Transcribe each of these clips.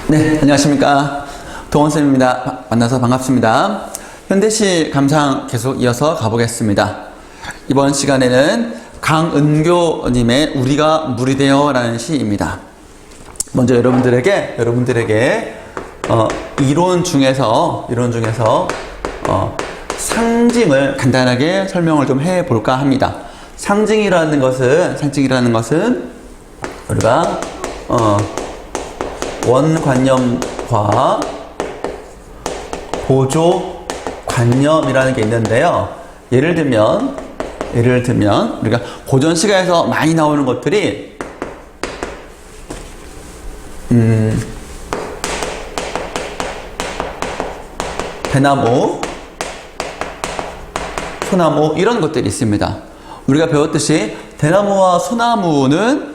네, 안녕하십니까. 동원쌤입니다. 만나서 반갑습니다. 현대시 감상 계속 이어서 가보겠습니다. 이번 시간에는 강은교님의 우리가 물이 되어 라는 시입니다. 먼저 여러분들에게 이론 중에서 상징을 간단하게 설명을 좀 해볼까 합니다. 상징이라는 것은 우리가 원관념과 보조관념이라는 게 있는데요. 예를 들면 우리가 고전 시가에서 많이 나오는 것들이 대나무, 소나무 이런 것들이 있습니다. 우리가 배웠듯이 대나무와 소나무는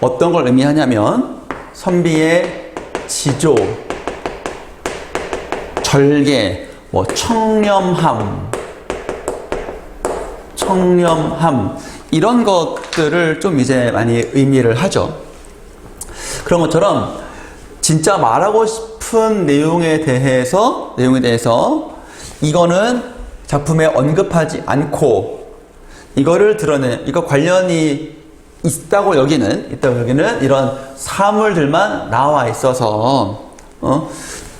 어떤 걸 의미하냐면 선비의 지조, 절개, 청렴함 이런 것들을 좀 이제 많이 의미를 하죠. 그런 것처럼 진짜 말하고 싶은 내용에 대해서 이거는 작품에 언급하지 않고 이거를 드러내, 이거 관련이 있다고 여기는 이런 사물들만 나와 있어서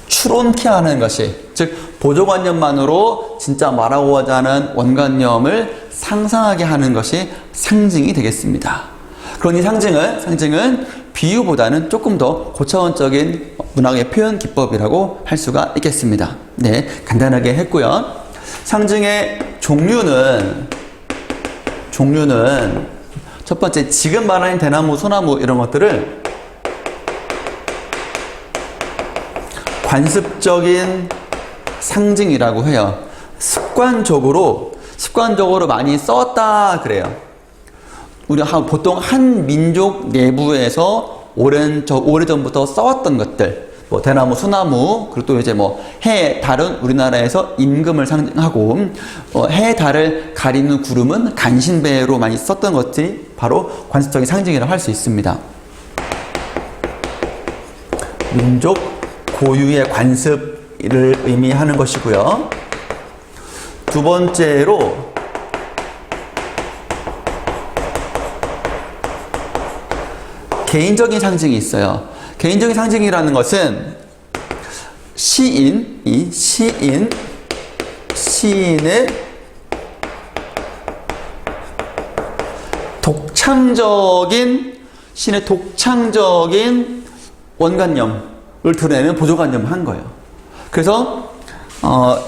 추론케 하는 것이, 즉 보조관념만으로 진짜 말하고자 하는 원관념을 상상하게 하는 것이 상징이 되겠습니다. 그러니 상징은 비유보다는 조금 더 고차원적인 문학의 표현 기법이라고 할 수가 있겠습니다. 네, 간단하게 했고요. 상징의 종류는 첫 번째, 지금 말하는 대나무, 소나무 이런 것들을 관습적인 상징이라고 해요. 습관적으로 많이 썼다 그래요. 우리가 보통 한 민족 내부에서 오래전부터 써왔던 것들, 대나무, 소나무, 그리고 또 이제 해, 달은 우리나라에서 임금을 상징하고, 해, 달을 가리는 구름은 간신배로 많이 썼던 것들이 바로 관습적인 상징이라고 할 수 있습니다. 민족 고유의 관습을 의미하는 것이고요. 두 번째로 개인적인 상징이 있어요. 개인적인 상징이라는 것은 시인의 독창적인 원관념을 드러내는 보조관념을 한 거예요. 그래서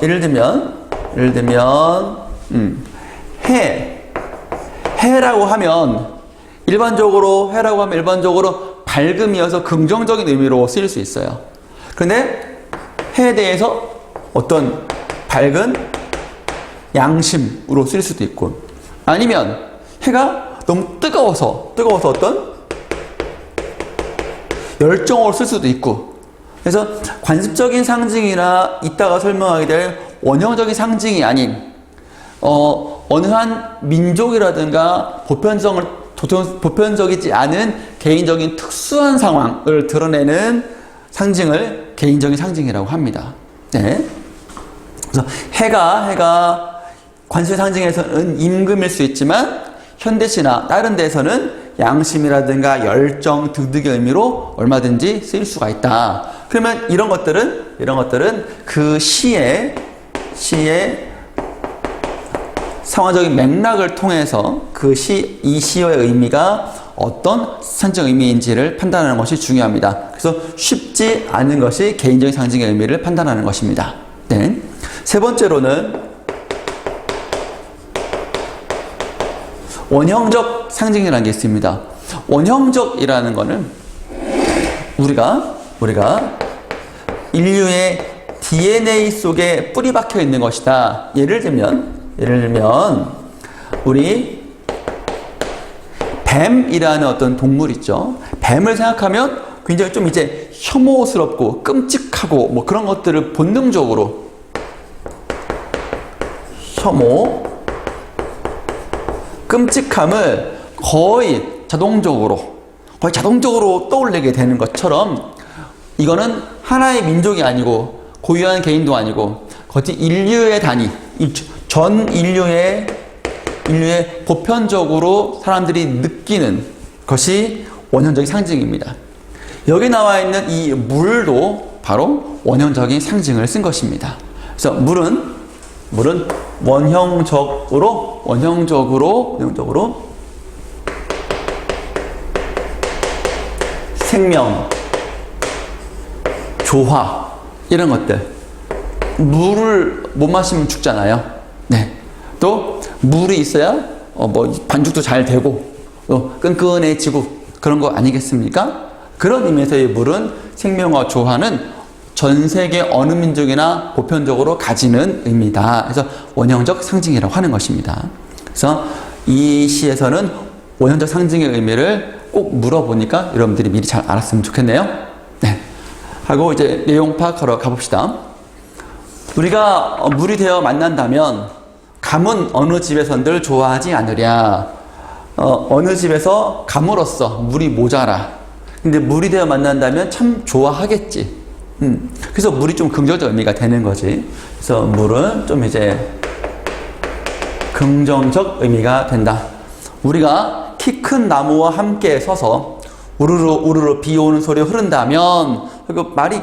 예를 들면 해라고 하면 일반적으로 밝음이어서 긍정적인 의미로 쓰일 수 있어요. 그런데 해에 대해서 어떤 밝은 양심으로 쓰일 수도 있고, 아니면 해가 너무 뜨거워서 어떤 열정으로 쓸 수도 있고, 그래서 관습적인 상징이나 이따가 설명하게 될 원형적인 상징이 아닌 어느 한 민족이라든가 보편적이지 않은 개인적인 특수한 상황을 드러내는 상징을 개인적인 상징이라고 합니다. 네. 그래서 해가 관습의 상징에서는 임금일 수 있지만 현대시나 다른 데서는 양심이라든가 열정 등등의 의미로 얼마든지 쓰일 수가 있다. 그러면 이런 것들은 그 시의 상황적인 맥락을 통해서 이 시의 의미가 어떤 상징 의미인지를 판단하는 것이 중요합니다. 그래서 쉽지 않은 것이 개인적인 상징의 의미를 판단하는 것입니다. 네. 세 번째로는 원형적 상징이라는 게 있습니다. 원형적이라는 것은 우리가 인류의 DNA 속에 뿌리 박혀 있는 것이다. 예를 들면 우리 뱀이라는 어떤 동물 있죠. 뱀을 생각하면 굉장히 좀 이제 혐오스럽고 끔찍하고 그런 것들을 본능적으로 끔찍함을 거의 자동적으로 떠올리게 되는 것처럼 이거는 하나의 민족이 아니고 고유한 개인도 아니고 거치 인류의 단위, 전 인류의 보편적으로 사람들이 느끼는 것이 원형적인 상징입니다. 여기 나와 있는 이 물도 바로 원형적인 상징을 쓴 것입니다. 그래서 물은 원형적으로 생명, 조화 이런 것들. 물을 못 마시면 죽잖아요. 네. 또 물이 있어야 반죽도 잘 되고 끈끈해지고 그런 거 아니겠습니까? 그런 의미에서의 물은 생명과 조화는 전 세계 어느 민족이나 보편적으로 가지는 의미다. 그래서 원형적 상징이라고 하는 것입니다. 그래서 이 시에서는 원형적 상징의 의미를 꼭 물어보니까 여러분들이 미리 잘 알았으면 좋겠네요. 네. 하고 이제 내용 파악하러 가봅시다. 우리가 물이 되어 만난다면 감은 어느 집에선들 좋아하지 않으랴. 어느 집에서 감으로써 물이 모자라. 근데 물이 되어 만난다면 참 좋아하겠지. 그래서 물이 좀 긍정적 의미가 되는 거지. 그래서 물은 좀 이제 긍정적 의미가 된다. 우리가 키 큰 나무와 함께 서서 우르르 우르르 비 오는 소리 흐른다면, 그리고 말이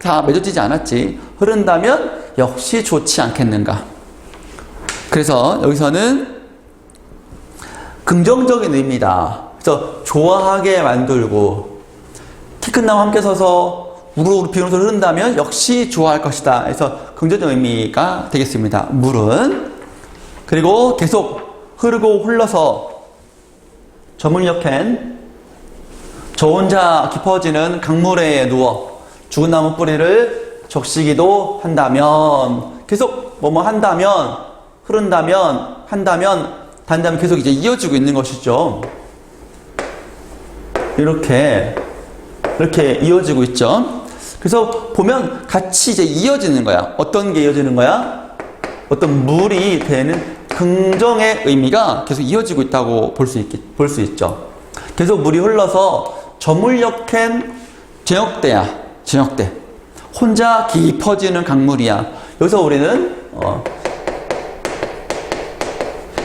다 맺어지지 않았지. 흐른다면 역시 좋지 않겠는가. 그래서 여기서는 긍정적인 의미다. 그래서 좋아하게 만들고, 키 큰 나무와 함께 서서 우르르 비 오는 소리 흐른다면 역시 좋아할 것이다. 그래서 긍정적 의미가 되겠습니다. 물은. 그리고 계속 흐르고 흘러서 저물녘엔 저 혼자 깊어지는 강물에 누워 죽은 나무 뿌리를 적시기도 한다면, 계속 한다면, 흐른다면, 단다면 계속 이제 이어지고 있는 것이죠. 이렇게 이어지고 있죠. 그래서 보면 같이 이제 이어지는 거야. 어떤 게 이어지는 거야? 어떤 물이 되는 긍정의 의미가 계속 이어지고 있다고 볼 수 있죠. 계속 물이 흘러서 저물녘엔 저녁대야. 저녁대. 혼자 깊어지는 강물이야. 여기서 우리는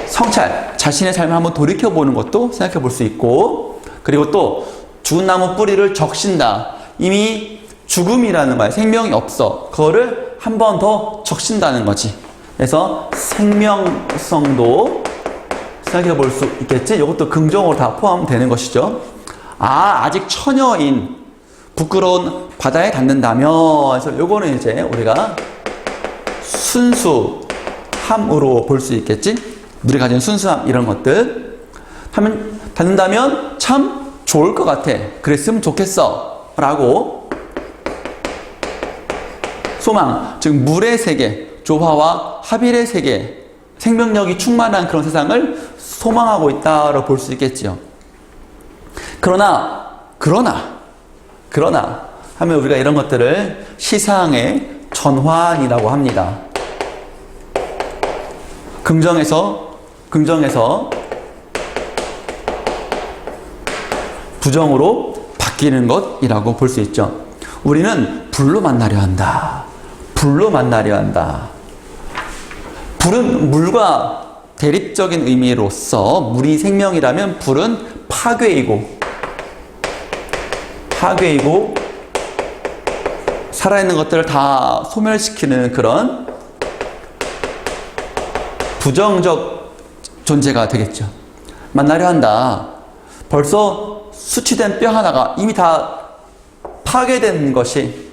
성찰, 자신의 삶을 한번 돌이켜보는 것도 생각해 볼 수 있고, 그리고 또 죽은 나무 뿌리를 적신다. 이미 죽음이라는 거야. 생명이 없어. 그거를 한 번 더 적신다는 거지. 그래서 생명성도 생각해 볼 수 있겠지. 이것도 긍정으로 다 포함되는 것이죠. 아직 처녀인 부끄러운 바다에 닿는다면, 그래서 요거는 이제 우리가 순수함으로 볼 수 있겠지. 물이 가진 순수함 이런 것들 하면 닿는다면 참 좋을 것 같아. 그랬으면 좋겠어 라고 소망, 즉 물의 세계, 조화와 합일의 세계, 생명력이 충만한 그런 세상을 소망하고 있다고 볼 수 있겠지요. 그러나 하면 우리가 이런 것들을 시상의 전환이라고 합니다. 긍정에서 부정으로 바뀌는 것이라고 볼 수 있죠. 우리는 불로 만나려 한다. 불은 물과 대립적인 의미로서, 물이 생명이라면 불은 파괴이고 살아있는 것들을 다 소멸시키는 그런 부정적 존재가 되겠죠. 만나려 한다. 벌써 수치된 뼈 하나가 이미 다 파괴된 것이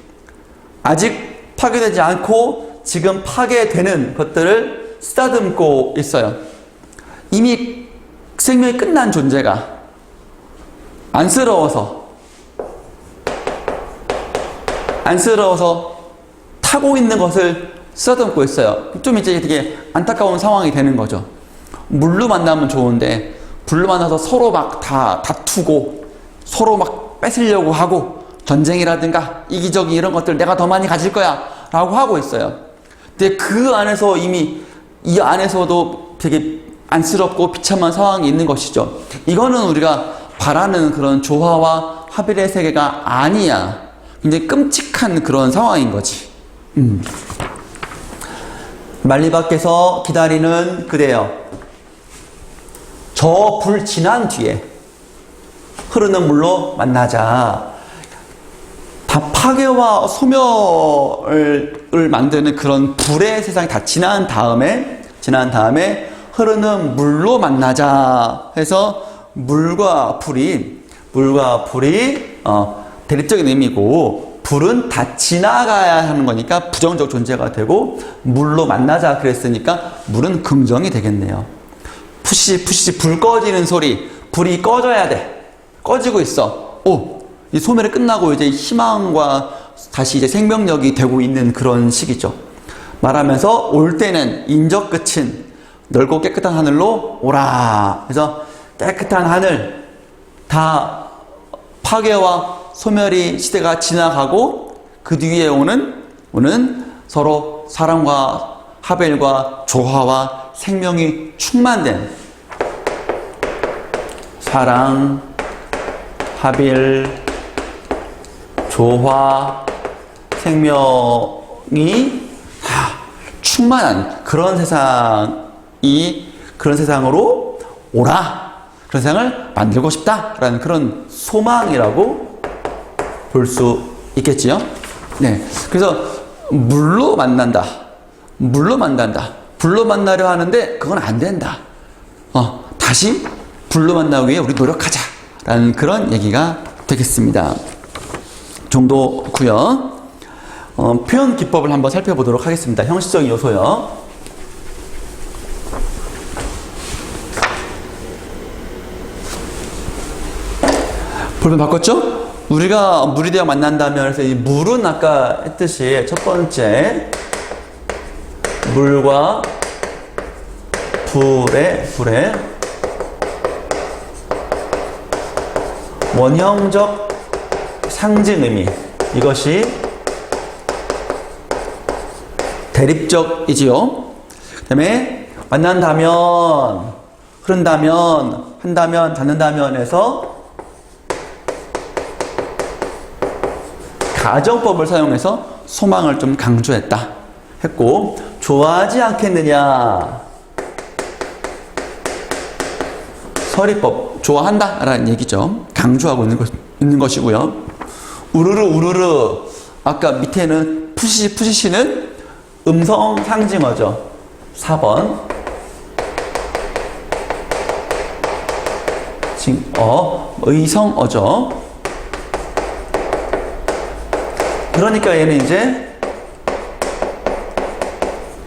아직 파괴되지 않고 지금 파괴되는 것들을 쓰다듬고 있어요. 이미 생명이 끝난 존재가 안쓰러워서 타고 있는 것을 쓰다듬고 있어요. 좀 이제 되게 안타까운 상황이 되는 거죠. 물로 만나면 좋은데 불로 만나서 서로 막 다 다투고 서로 막 뺏으려고 하고, 전쟁이라든가 이기적인 이런 것들 내가 더 많이 가질 거야 라고 하고 있어요. 근데 그 안에서 이미 이 안에서도 되게 안쓰럽고 비참한 상황이 있는 것이죠. 이거는 우리가 바라는 그런 조화와 합일의 세계가 아니야. 굉장히 끔찍한 그런 상황인 거지. 만리 밖에서 기다리는 그대여. 저 불 지난 뒤에 흐르는 물로 만나자. 다 파괴와 소멸을 만드는 그런 불의 세상이 다 지난 다음에 흐르는 물로 만나자 해서 물과 불이 대립적인 의미고, 불은 다 지나가야 하는 거니까 부정적 존재가 되고, 물로 만나자 그랬으니까 물은 긍정이 되겠네요. 푸시 불 꺼지는 소리, 불이 꺼져야 돼. 꺼지고 있어. 이 소멸이 끝나고 이제 희망과 다시 이제 생명력이 되고 있는 그런 시기죠. 말하면서 올 때는 인적 끝은 넓고 깨끗한 하늘로 오라. 그래서 깨끗한 하늘, 다 파괴와 소멸이 시대가 지나가고 그 뒤에 오는 서로 사랑과 하벨과 조화와 생명이 충만된 사랑, 하벨, 조화, 생명이 다 충만한 그런 세상으로 오라. 그런 세상을 만들고 싶다라는 그런 소망이라고 볼 수 있겠지요. 네. 그래서 물로 만나려 하는데 그건 안 된다. 다시 불로 만나기 위해 우리 노력하자라는 그런 얘기가 되겠습니다. 정도고요. 표현 기법을 한번 살펴보도록 하겠습니다. 형식적인 요소요. 볼펜 바꿨죠? 우리가 물이 되어 만난다면, 그래서 이 물은 아까 했듯이 첫 번째 물과 불의 원형적 상징 의미, 이것이 대립적이지요. 그 다음에 만난다면, 흐른다면, 한다면, 닿는다면에서 가정법을 사용해서 소망을 좀 강조했다 했고, 좋아하지 않겠느냐, 서리법, 좋아한다 라는 얘기죠. 강조하고 있는 것이고요. 우르르, 아까 밑에는 푸시시는 음성 상징어죠. 4번 의성어죠. 그러니까 얘는 이제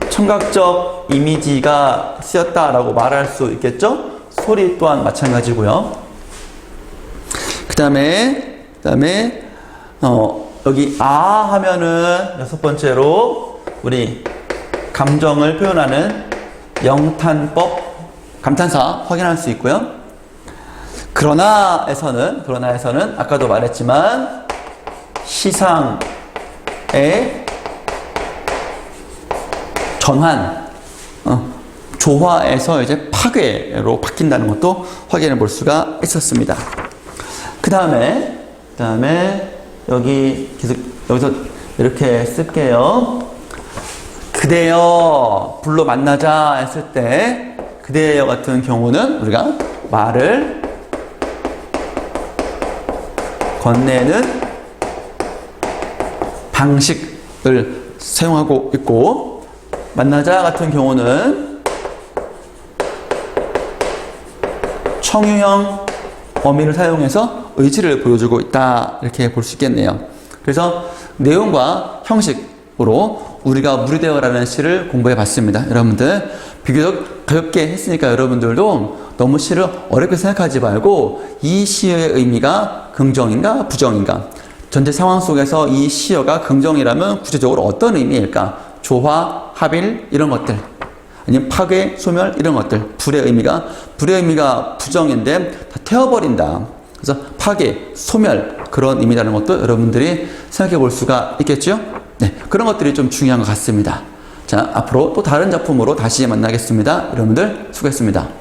청각적 이미지가 쓰였다라고 말할 수 있겠죠. 소리 또한 마찬가지고요. 그 다음에 여기 하면은 여섯 번째로 우리 감정을 표현하는 영탄법, 감탄사 확인할 수 있고요. 그러나에서는 아까도 말했지만 시상의 전환, 조화에서 이제 파괴로 바뀐다는 것도 확인해 볼 수가 있었습니다. 그 다음에 여기서 이렇게 쓸게요. 그대여 불로 만나자 했을 때, 그대여 같은 경우는 우리가 말을 건네는 방식을 사용하고 있고, 만나자 같은 경우는 청유형 어미를 사용해서 의지를 보여주고 있다, 이렇게 볼 수 있겠네요. 그래서 내용과 형식으로 우리가 물이 되어라는 시를 공부해 봤습니다. 여러분들 비교적 가볍게 했으니까 여러분들도 너무 시를 어렵게 생각하지 말고, 이 시의 의미가 긍정인가 부정인가, 전체 상황 속에서 이 시어가 긍정이라면 구체적으로 어떤 의미일까, 조화, 합일 이런 것들, 아니면 파괴, 소멸 이런 것들, 불의 의미가 부정인데 다 태워버린다, 그래서 파괴, 소멸 그런 의미라는 것도 여러분들이 생각해 볼 수가 있겠죠. 네, 그런 것들이 좀 중요한 것 같습니다. 자, 앞으로 또 다른 작품으로 다시 만나겠습니다. 여러분들 수고했습니다.